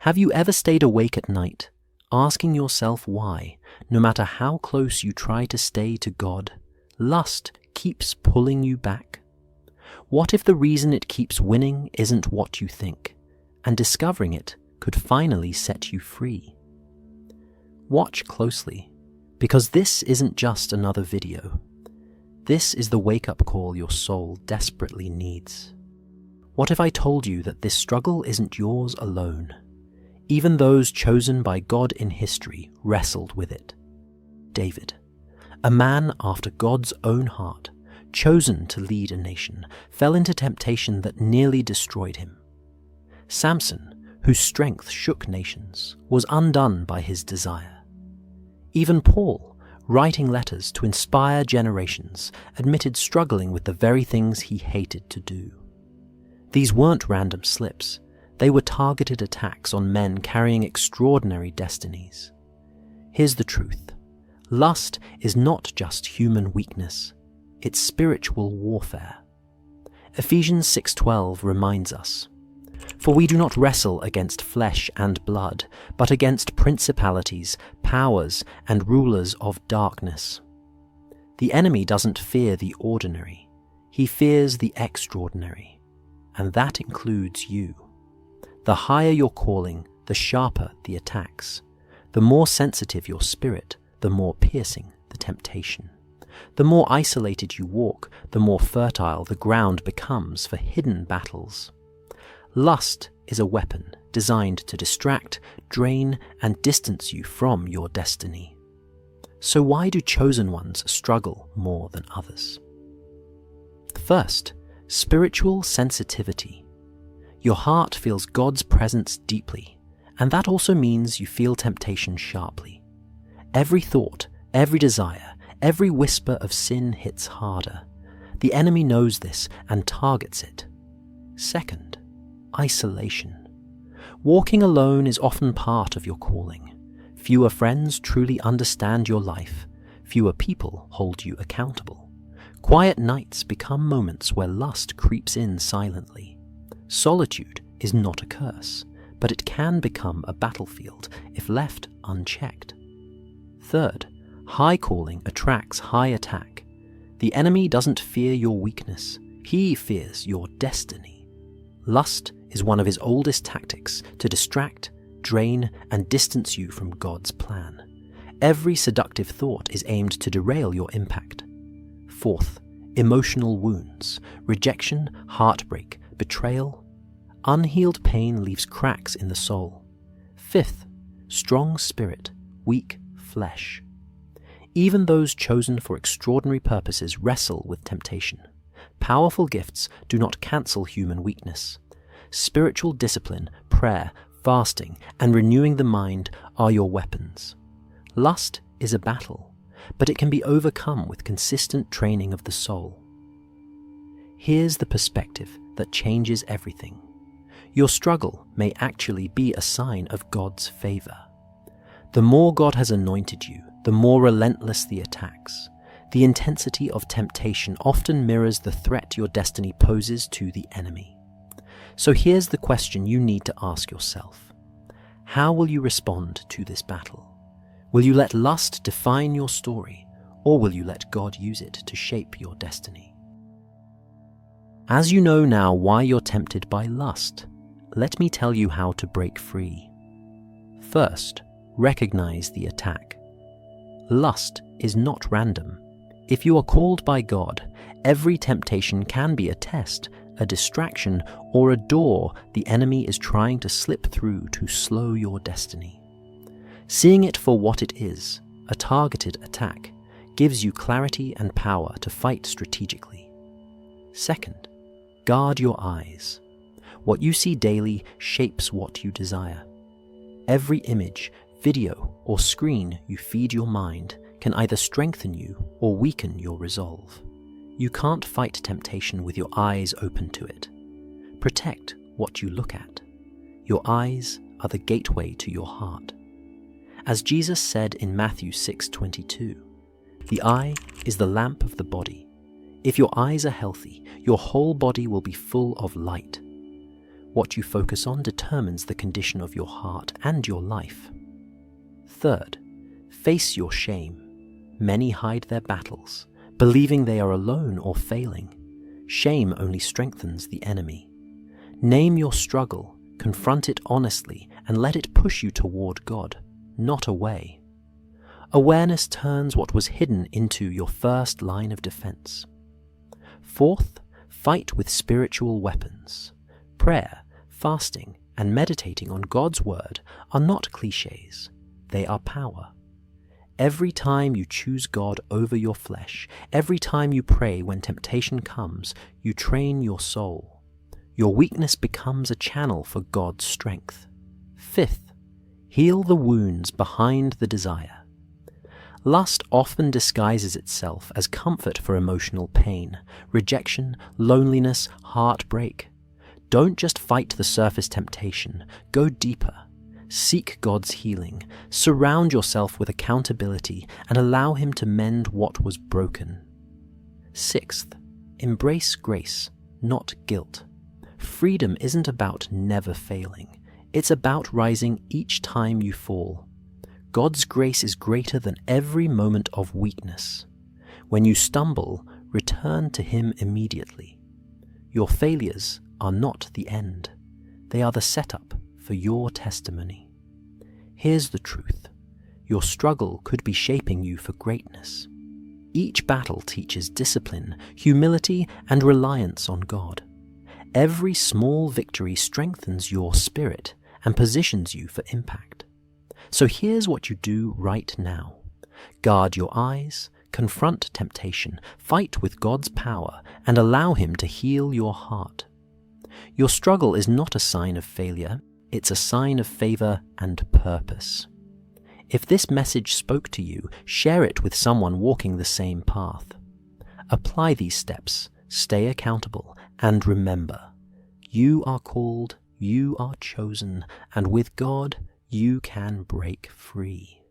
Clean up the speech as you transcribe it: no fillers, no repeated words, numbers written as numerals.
Have you ever stayed awake at night, asking yourself why, no matter how close you try to stay to God, lust keeps pulling you back? What if the reason it keeps winning isn't what you think, and discovering it could finally set you free? Watch closely, because this isn't just another video. This is the wake-up call your soul desperately needs. What if I told you that this struggle isn't yours alone? Even those chosen by God in history wrestled with it. David, a man after God's own heart, chosen to lead a nation, fell into temptation that nearly destroyed him. Samson, whose strength shook nations, was undone by his desire. Even Paul, writing letters to inspire generations, admitted struggling with the very things he hated to do. These weren't random slips. They were targeted attacks on men carrying extraordinary destinies. Here's the truth. Lust is not just human weakness. It's spiritual warfare. Ephesians 6:12 reminds us, "For we do not wrestle against flesh and blood, but against principalities, powers, and rulers of darkness." The enemy doesn't fear the ordinary. He fears the extraordinary. And that includes you. The higher your calling, the sharper the attacks. The more sensitive your spirit, the more piercing the temptation. The more isolated you walk, the more fertile the ground becomes for hidden battles. Lust is a weapon designed to distract, drain, and distance you from your destiny. So why do chosen ones struggle more than others? First, spiritual sensitivity. Your heart feels God's presence deeply, and that also means you feel temptation sharply. Every thought, every desire, every whisper of sin hits harder. The enemy knows this and targets it. Second, isolation. Walking alone is often part of your calling. Fewer friends truly understand your life. Fewer people hold you accountable. Quiet nights become moments where lust creeps in silently. Solitude is not a curse, but it can become a battlefield if left unchecked. Third, high calling attracts high attack. The enemy doesn't fear your weakness, he fears your destiny. Lust is one of his oldest tactics to distract, drain, and distance you from God's plan. Every seductive thought is aimed to derail your impact. Fourth, emotional wounds, rejection, heartbreak, betrayal. Unhealed pain leaves cracks in the soul. Fifth, strong spirit, weak flesh. Even those chosen for extraordinary purposes wrestle with temptation. Powerful gifts do not cancel human weakness. Spiritual discipline, prayer, fasting, and renewing the mind are your weapons. Lust is a battle, but it can be overcome with consistent training of the soul. Here's the perspective that changes everything. Your struggle may actually be a sign of God's favor. The more God has anointed you, the more relentless the attacks. The intensity of temptation often mirrors the threat your destiny poses to the enemy. So here's the question you need to ask yourself. How will you respond to this battle? Will you let lust define your story, or will you let God use it to shape your destiny? As you know now why you're tempted by lust, let me tell you how to break free. First, recognize the attack. Lust is not random. If you are called by God, every temptation can be a test, a distraction, or a door the enemy is trying to slip through to slow your destiny. Seeing it for what it is, a targeted attack, gives you clarity and power to fight strategically. Second, guard your eyes. What you see daily shapes what you desire. Every image, video, or screen you feed your mind can either strengthen you or weaken your resolve. You can't fight temptation with your eyes open to it. Protect what you look at. Your eyes are the gateway to your heart. As Jesus said in Matthew 6:22, "The eye is the lamp of the body. If your eyes are healthy, your whole body will be full of light." What you focus on determines the condition of your heart and your life. Third, face your shame. Many hide their battles, believing they are alone or failing. Shame only strengthens the enemy. Name your struggle, confront it honestly, and let it push you toward God, not away. Awareness turns what was hidden into your first line of defense. Fourth, fight with spiritual weapons. Prayer, fasting, and meditating on God's word are not cliches. They are power. Every time you choose God over your flesh, every time you pray when temptation comes, you train your soul. Your weakness becomes a channel for God's strength. Fifth, heal the wounds behind the desire. Lust often disguises itself as comfort for emotional pain, rejection, loneliness, heartbreak. Don't just fight the surface temptation, go deeper. Seek God's healing, surround yourself with accountability, and allow Him to mend what was broken. Sixth, embrace grace, not guilt. Freedom isn't about never failing. It's about rising each time you fall. God's grace is greater than every moment of weakness. When you stumble, return to Him immediately. Your failures are not the end. They are the setup for your testimony. Here's the truth. Your struggle could be shaping you for greatness. Each battle teaches discipline, humility, and reliance on God. Every small victory strengthens your spirit and positions you for impact. So here's what you do right now. Guard your eyes, confront temptation, fight with God's power, and allow Him to heal your heart. Your struggle is not a sign of failure, it's a sign of favor and purpose. If this message spoke to you, share it with someone walking the same path. Apply these steps, stay accountable, and remember, you are called, you are chosen, and with God, you can break free.